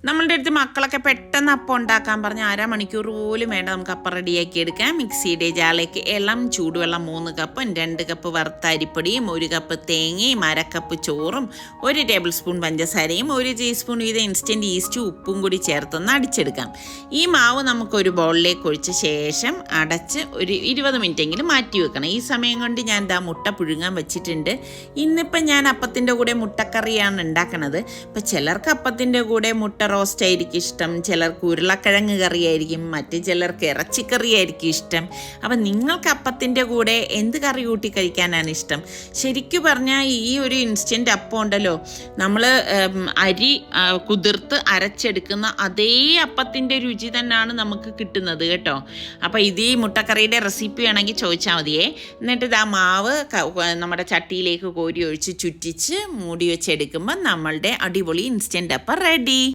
നമ്മളുടെ അടുത്ത് മക്കളൊക്കെ പെട്ടെന്ന് അപ്പം ഉണ്ടാക്കാൻ പറഞ്ഞ് അരമണിക്കൂർ പോലും വേണ്ട, നമുക്ക് അപ്പം റെഡിയാക്കി എടുക്കാം. മിക്സിയുടെ ജാറിലേക്ക് ഇളം ചൂടുവെള്ളം 3 കപ്പും 2 കപ്പ് വറുത്ത അരിപ്പൊടിയും 1 കപ്പ് തേങ്ങയും 1/2 കപ്പ് ചോറും 1 ടേബിൾ സ്പൂൺ പഞ്ചസാരയും 1 ടീസ്പൂൺ വീതം ഇൻസ്റ്റൻറ്റ് ഈസ്റ്റും ഉപ്പും കൂടി ചേർത്തൊന്ന് അടിച്ചെടുക്കാം. ഈ മാവ് നമുക്കൊരു ബൗളിലേക്ക് ഒഴിച്ച ശേഷം അടച്ച് ഒരു 20 മിനിറ്റെങ്കിലും മാറ്റി വെക്കണം. ഈ സമയം കൊണ്ട് ഞാൻ മുട്ട പുഴുങ്ങാൻ വെച്ചിട്ടുണ്ട്. ഇന്നിപ്പം ഞാൻ അപ്പത്തിൻ്റെ കൂടെ മുട്ടക്കറിയാണ് ഉണ്ടാക്കണത്. ഇപ്പം ചിലർക്ക് അപ്പത്തിൻ്റെ കൂടെ മുട്ട റോസ്റ്റ് ആയിരിക്കും ഇഷ്ടം, ചിലർക്ക് ഉരുളക്കിഴങ്ങ് കറിയായിരിക്കും, മറ്റ് ചിലർക്ക് ഇറച്ചിക്കറിയായിരിക്കും ഇഷ്ടം. അപ്പം നിങ്ങൾക്ക് അപ്പത്തിൻ്റെ കൂടെ എന്ത് കറി കൂട്ടി കഴിക്കാനാണ് ഇഷ്ടം? ശരിക്കും പറഞ്ഞാൽ ഈ ഒരു ഇൻസ്റ്റൻറ്റ് അപ്പം ഉണ്ടല്ലോ, നമ്മൾ അരി കുതിർത്ത് അരച്ചെടുക്കുന്ന അതേ അപ്പത്തിൻ്റെ രുചി തന്നെയാണ് നമുക്ക് കിട്ടുന്നത് കേട്ടോ. അപ്പോൾ ഇത് ഈ മുട്ടക്കറിയുടെ റെസിപ്പി ആണെങ്കിൽ ചോദിച്ചാൽ മതിയേ. എന്നിട്ട് ആ മാവ് നമ്മുടെ ചട്ടിയിലേക്ക് കോരി ഒഴിച്ച് ചുറ്റിച്ച് മൂടി വെച്ചെടുക്കുമ്പോൾ നമ്മളുടെ അടിപൊളി ഇൻസ്റ്റൻറ്റ് അപ്പം റെഡി.